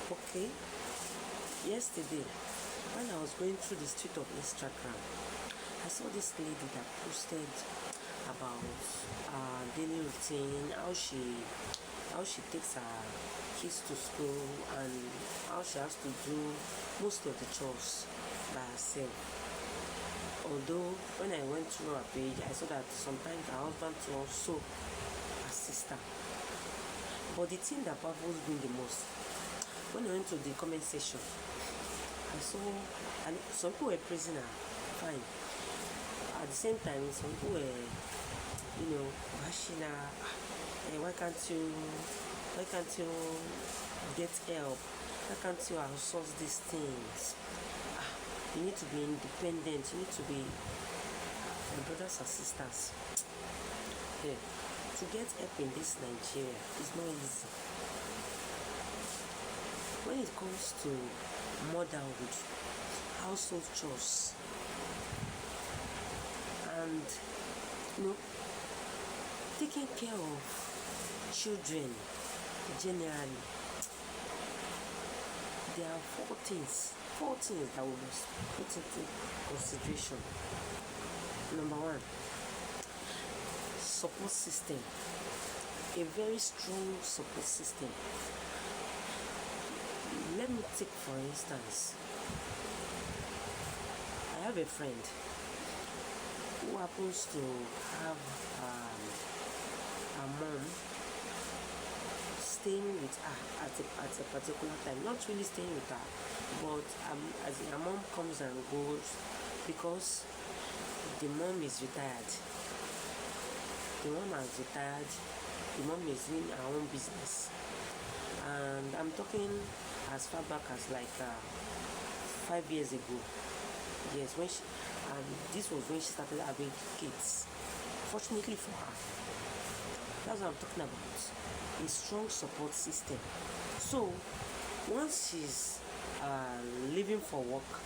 Okay, yesterday when I was going through the street of Instagram, I saw this lady that posted about daily routine, how she takes her kids to school and how she has to do most of the chores by herself. Although when I went through her page, I saw that sometimes her husband to also assist her. But the thing that baffles me the most, when I went to the comment section, I saw, and some people were praising her, fine. At the same time, some people were, bashing her. Why can't you get help? Why can't you outsource these things? You need to be independent. You need to be my brothers and sisters. Yeah. To get help in this Nigeria is not easy. When it comes to motherhood, household chores, and taking care of children generally, there are four things that we must put into consideration. Number one, support system. A very strong support system. Let me take for instance, I have a friend who happens to have a mom staying with her at a particular time. Not really staying with her, but as her mom comes and goes, because the mom is retired. The mom has retired. The mom is doing her own business, and I'm talking as far back as like 5 years ago. Yes, when this was when she started having kids. Fortunately for her, that's what I'm talking about. A strong support system. So once she's leaving for work,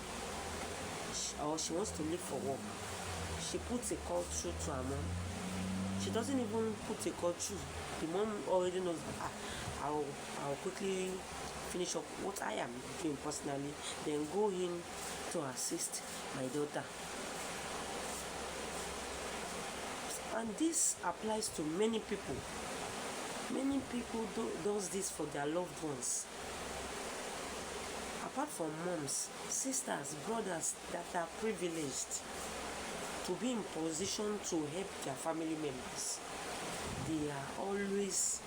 or she wants to leave for work, she puts a call through to her mom. She doesn't even put a call through. The mom already knows that I'll quickly finish up what I am doing personally, then go in to assist my daughter. And this applies to many people. Many people does this for their loved ones. Apart from moms, sisters, brothers that are privileged to be in position to help their family members, they are always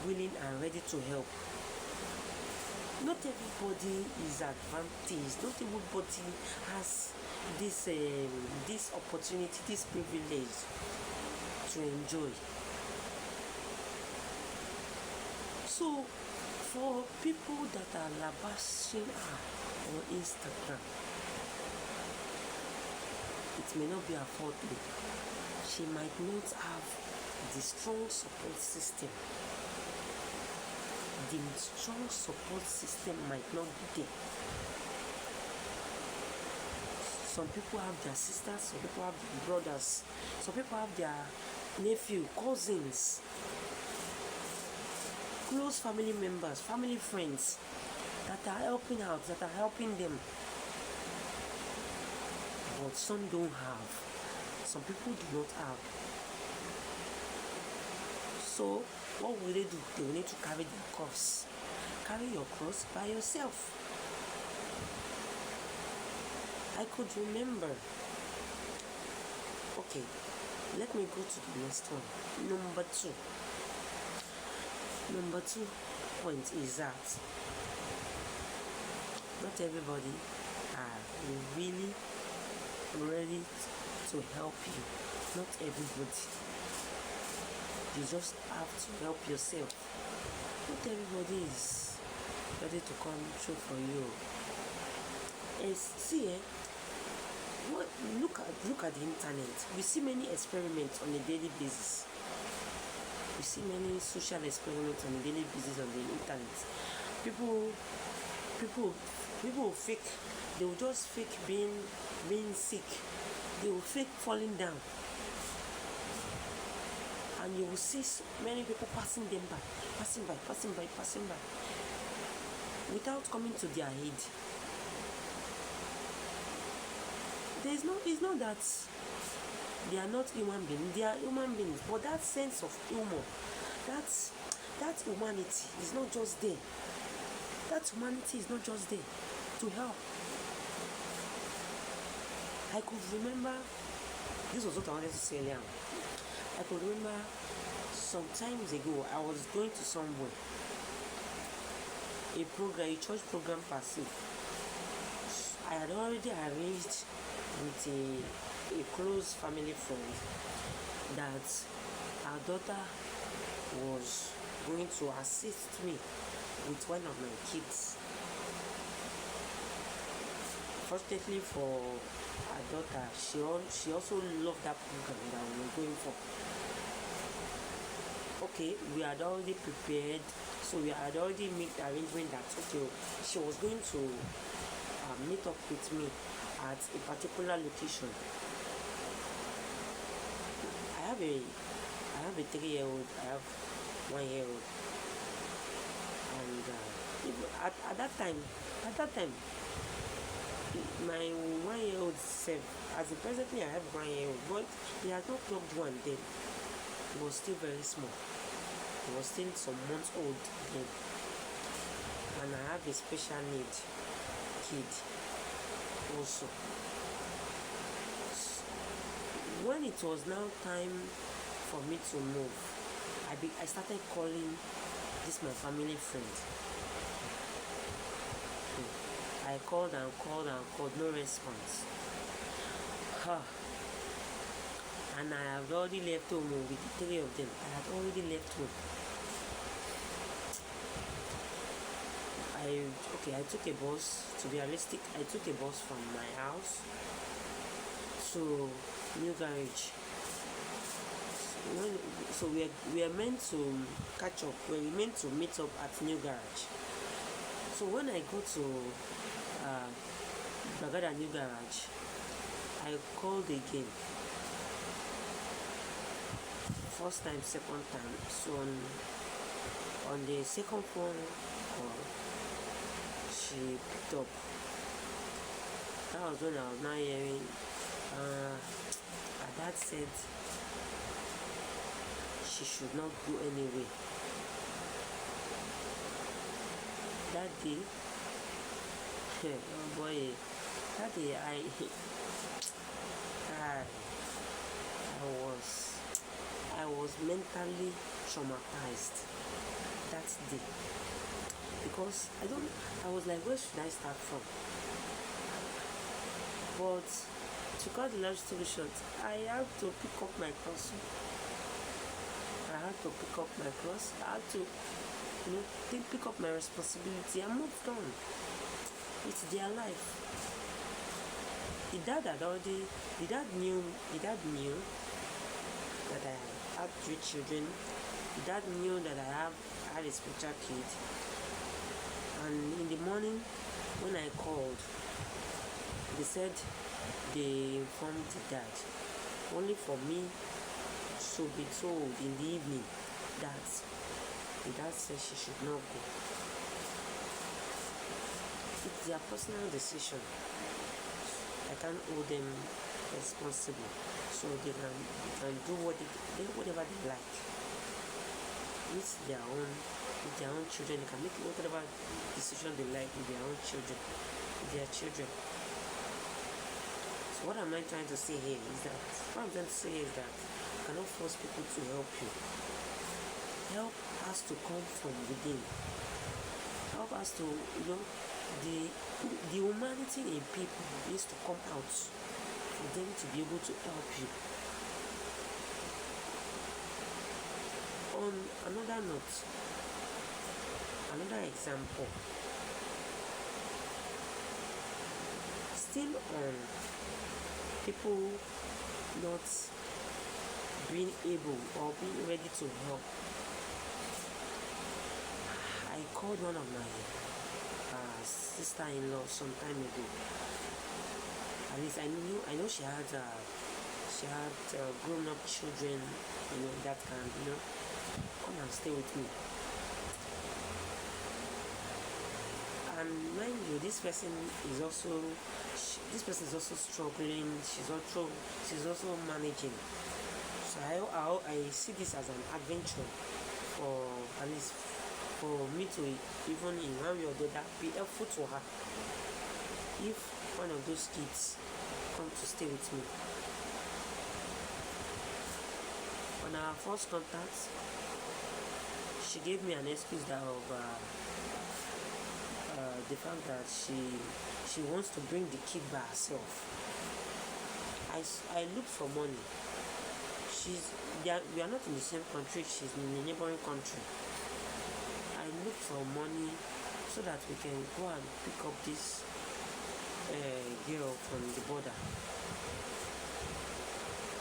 willing and ready to help. Not everybody is advantaged. Not everybody has this opportunity, this privilege to enjoy. So for people that are lavashing her on Instagram, it may not be her fault. She might not have the strong support system. The strong support system might not be there. Some people have their sisters, some people have their brothers, some people have their nephew, cousins, close family members, family friends that are helping out, that are helping them. But some don't have. Some people do not have. So what will they do? They will need to carry their cross. Carry your cross by yourself. I could remember. Okay, let me go to the next one. Number two point is that not everybody are really ready to help you. Not everybody. You just have to help yourself. Not everybody is ready to come through for you. Look at the internet. We see many experiments on a daily basis. We see many social experiments on a daily basis on the internet. People will fake. They will just fake being sick. They will fake falling down. And you will see many people passing by. without coming to their aid. It's not that they are not human beings, they are human beings, but that sense of humor, that humanity is not just there. That humanity is not just there to help. I could remember, this was what I wanted to say earlier. I could remember some times ago, I was going to somewhere, a church program per se. I had already arranged with a close family friend that our daughter was going to assist me with one of my kids. Fortunately for our daughter, she also loved that program that we were going for. Okay, we had already prepared, so we had already made the arrangement that okay, she was going to meet up with me at a particular location. I have a 3-year-old, I have 1-year-old, and at that time, my 1-year-old self, as in presently I have 1-year-old, but he has not clocked one then. He was still very small. He was still some months old then. And I have a special need kid also. When it was now time for me to move, I started calling this my family friend. I called and called and called, no response. And I had already left home with the 3 of them. I had already left home. I took a bus. To be realistic, I took a bus from my house to New Garage. So we are meant to catch up. We were meant to meet up at New Garage. So when I go to Bagada New Garage, I called again. First time, second time. So on the second phone call, she picked up. That was when I was now hearing her dad said she should not go anywhere. That day, oh boy, that day I was mentally traumatized that day, because I was like, where should I start from? But to cut the large story short, I had to pick up my cross. I had to pick up my responsibility and move on. It's their life. The dad knew that I had 3 children. The dad knew that I had a special kid. And in the morning, when I called, they said they informed the dad, only for me to be told in the evening that the dad said she should not go. It's their personal decision. I can't hold them responsible, so they can do whatever they like. It's their own children. They can make whatever decision they like with their own children, with their children. So what am I trying to say here is that you cannot force people to help you. Help has to come from within. Help has to, the humanity in people needs to come out for them to be able to help you. On another note, another example, still on people not being able or being ready to help. I called one of my sister-in-law some time ago. At least I know she had grown-up children, that can, come and stay with me. And mind you, this person is also struggling. She's also managing. So I see this as an adventure, for at least for me to, even in one way or the other, be helpful to her. If one of those kids come to stay with me. On our first contact, she gave me an excuse that of the fact that she wants to bring the kid by herself. I looked for money. We are not in the same country. She's in a neighboring country. I looked for money so that we can go and pick up this girl from the border.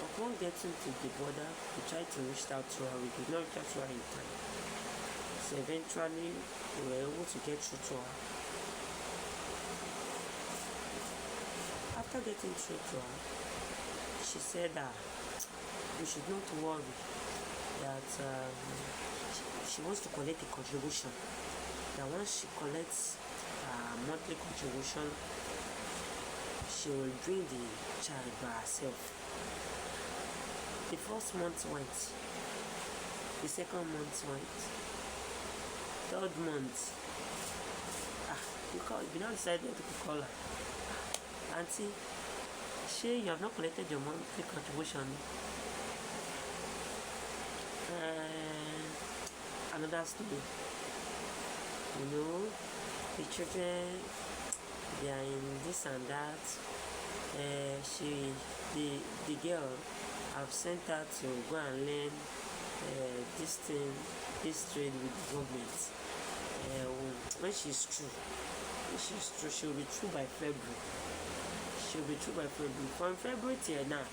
Upon getting to the border, we tried to reach out to her. We did not reach out to her in time. So eventually, we were able to get through to her. After getting through to her, she said that we should not worry, that she wants to collect a contribution. That once she collects a monthly contribution, she will bring the child by herself. The first month went, the second month went, third month, we now decided to call her. Auntie, you have not collected your monthly contribution. Another story. The children, they are in this and that. The girl, I've sent her to go and learn this trade with the government. When she's through, she will be through by February. From February till now.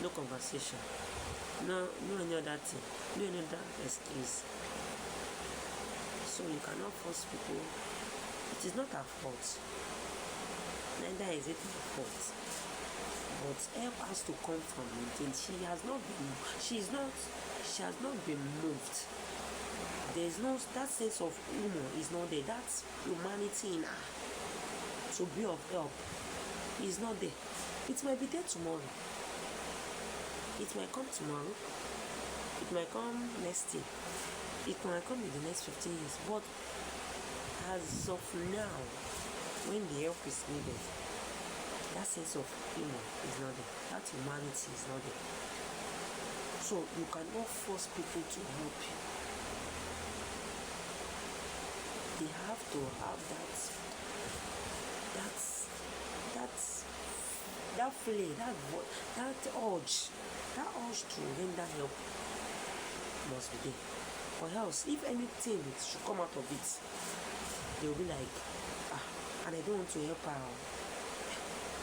No conversation. No any other thing. No any other excuse. So you cannot force people. It is not her fault. Neither is it my fault. But help has to come from within. She has not been moved. There is no, that sense of humor is not there. That humanity in her to be of help is not there. It might be there tomorrow. It might come tomorrow. It might come next year. It might come in the next 15 years. But as of now, when the help is needed, that sense of humor is not there. That humanity is not there. So you cannot force people to help you. They have to have that feeling, that urge to render help must be there. Or else, if anything should come out of it, they'll be like, and I don't want to help her,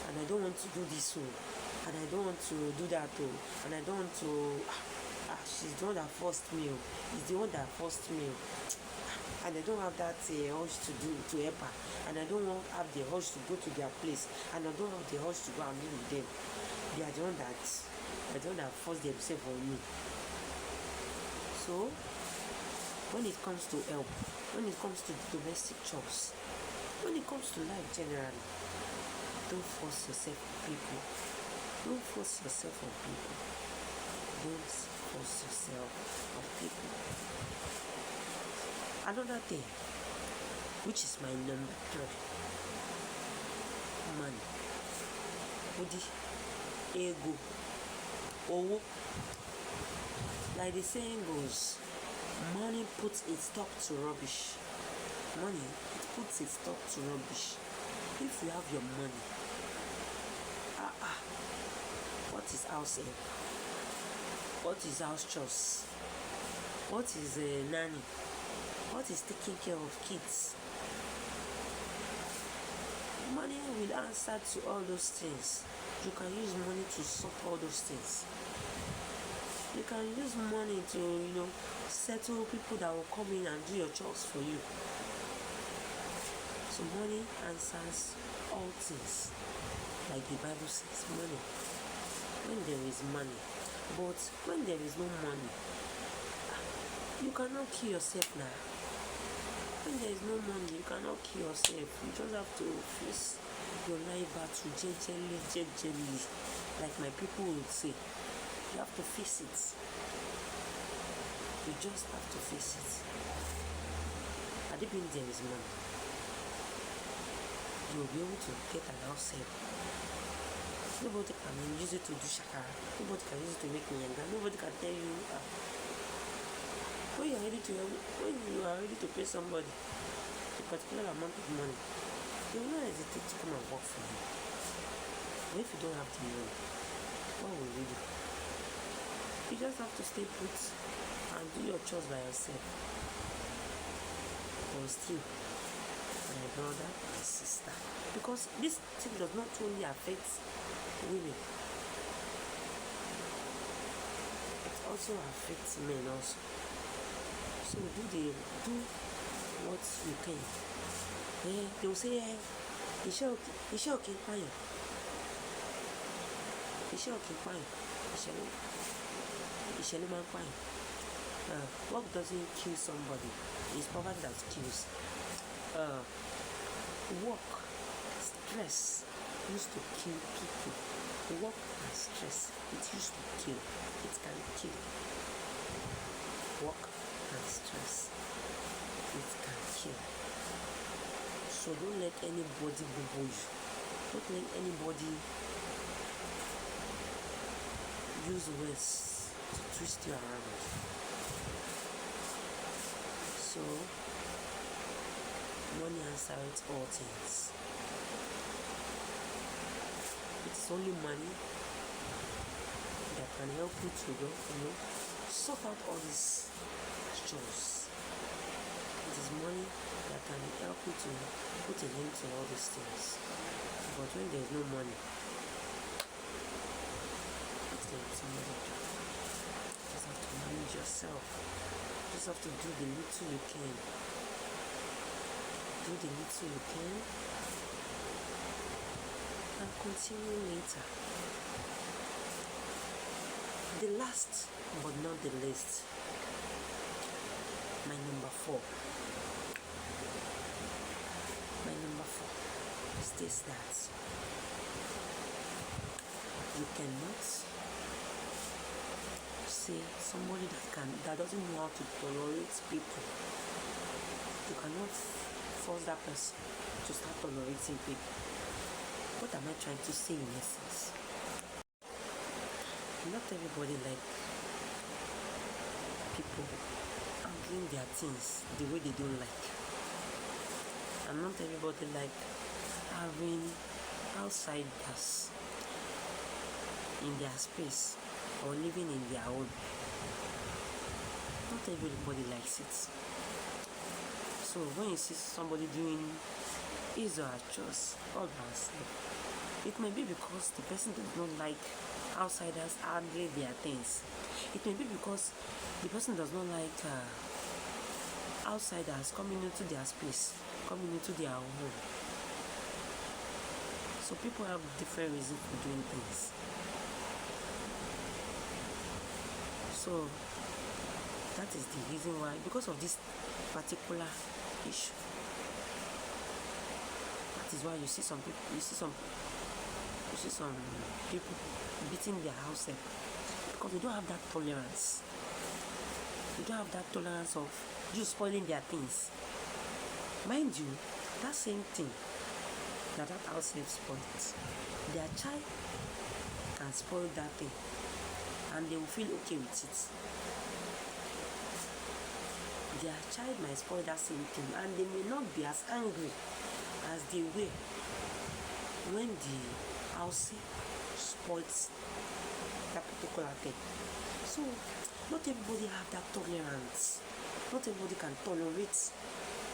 and I don't want to do this, and I don't want to do that, and I don't want to, she's the one that forced me, it's the one that forced me, and I don't have that urge to help her, and I don't have the urge to go to their place, and I don't have the urge to go and be with them. They are the one that forced themselves on me. So when it comes to help, when it comes to domestic chores, when it comes to life generally, don't force yourself on people. Don't force yourself on people. Don't force yourself on people. Another thing, which is my number 3, money. Odi, ego, owo. Like the saying goes, money puts its stop to rubbish. Money, it puts its stop to rubbish. If you have your money, what is house help? What is house chores? What is a nanny? What is taking care of kids? Money will answer to all those things. You can use money to solve all those things. You can use money to, settle people that will come in and do your chores for you. So money answers all things. Like the Bible says, money. When there is money, But when there is no money, you cannot kill yourself now. When there is no money, you cannot kill yourself. You just have to face your life battle gently, like my people would say. You have to face it. You just have to face it. At the beginning, there is money. You will be able to get an house help. Nobody can use it to do shakara. Nobody can use it to make nyanga. Nobody can tell you when you are ready to pay somebody a particular amount of money, they will not hesitate to come and work for you. But if you don't have the money, what will you do? You just have to stay put and do your chores by yourself. But still, my brother and sister, because this thing does not only affect women, it also affects men also. So do what you can. They will say, Iṣẹ́ òkè pààyàn. Ìṣẹ́ ló máa ń pààyàn. Work doesn't kill somebody. It's poverty that kills. Work, stress used to kill people. Work and stress, it used to kill. It can kill. Work and stress, it can kill. So don't let anybody bubble you. Don't let anybody use words to twist you around. So money answers all things. It's only money that can help you to sort out all these chores. It is money that can help you to put an end to all these things. But when there is no money, what can somebody do? You just have to manage yourself. You just have to do the little you can. Do the little you can and continue later. The last but not the least, my number 4 states that you cannot say somebody that doesn't know how to tolerate people. You cannot force that person to start tolerating people. What am I trying to say in essence? Not everybody like people handling their things the way they don't like. And not everybody like having outsiders in their space or living in their own. Not everybody likes it. So when you see somebody doing his or her chores all by herself, it may be because the person does not like outsiders handling their things. It may be because the person does not like outsiders coming into their space, coming into their home. So people have different reasons for doing things. So that is the reason why, because of this particular issue, that is why you see some people beating their house up, because they don't have that tolerance. They don't have that tolerance of you spoiling their things. Mind you, that same thing that house help spoils, their child can spoil that thing and they will feel okay with it. Their child might spoil that same thing and they may not be as angry as they were when the house spoils that particular thing. So not everybody have that tolerance. Not everybody can tolerate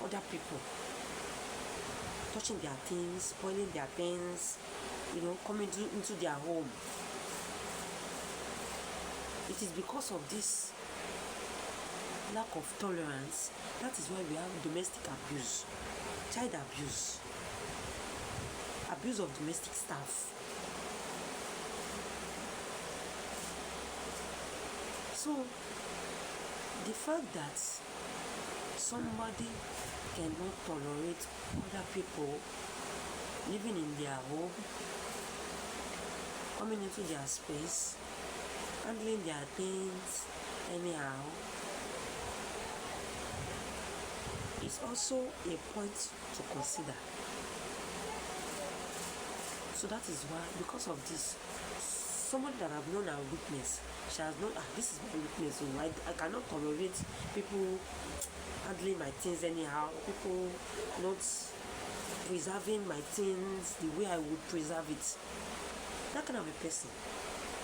other people touching their things, spoiling their things, coming into their home. It is because of this lack of tolerance that is why we have domestic abuse, child abuse, abuse of domestic staff. So the fact that somebody cannot tolerate other people living in their home, coming into their space, handling their things anyhow, is also a point to consider. So that is why, because of this, someone that I've known her weakness, she has known, this is my weakness, so I cannot tolerate people handling my things anyhow, people not preserving my things the way I would preserve it. That kind of a person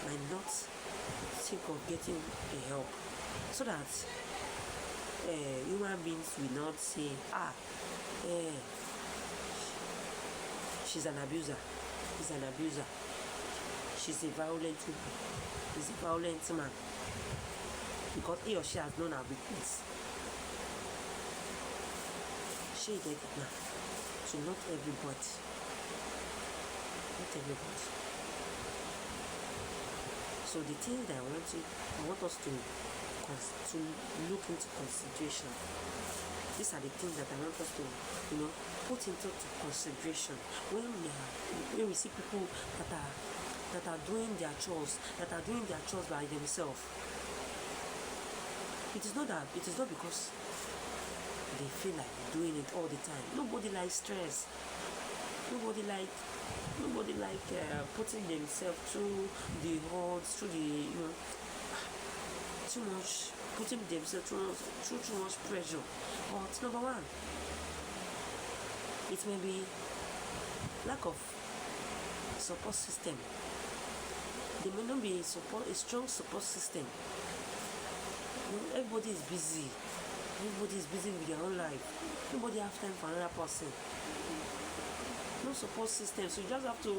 might not think of getting a help, so that human beings will not say, she's an abuser, he's an abuser, she's a violent woman, he's a violent man, because he or she has known her weakness. She get it now. So not everybody. Not everybody. So the things that I want us to look into consideration. These are the things that I want us to, put into consideration when we see people that are doing their chores, by themselves. It is not because they feel like doing it all the time. Nobody likes stress. Nobody like putting themselves through the odds, through the too much, putting themselves through too much pressure. But number one, it may be lack of support system. There may not be a strong support system. Everybody is busy. Everybody is busy with their own life. Nobody has time for another person. No support system, so you just have to,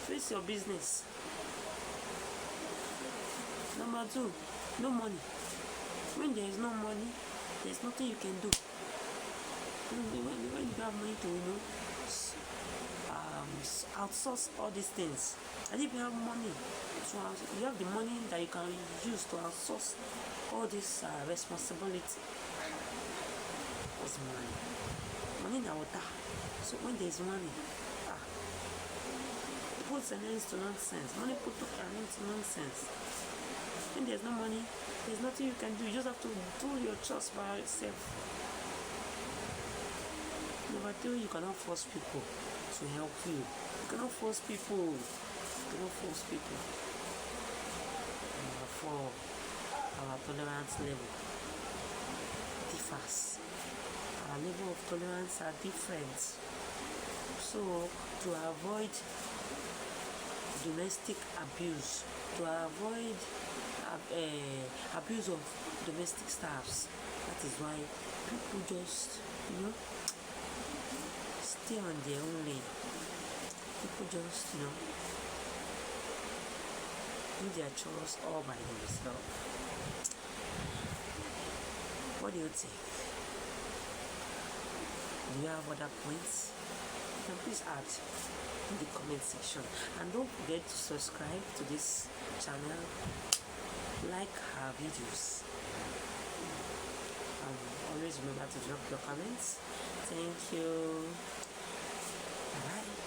face your business. Number two, no money. When there is no money, there's nothing you can do. When you have money to, outsource all these things, and if you have money, so you have the money that you can use to outsource all this responsibility. What's money? Money in water. So when there is money, puts an end to nonsense. Money put an end to nonsense. When there's no money, there's nothing you can do. You just have to do your chores by yourself. Number two, you cannot force people to help you. You cannot force people. Number four, our tolerance level differs. Our level of tolerance are different. So to avoid domestic abuse, to avoid abuse of domestic staffs, that is why people just stay on their own lane. People just do their chores all by themselves. What do you think? Do you have other points? Then please add in the comment section, and don't forget to subscribe to this channel, like our videos, and always remember to drop your comments. Thank you. Bye.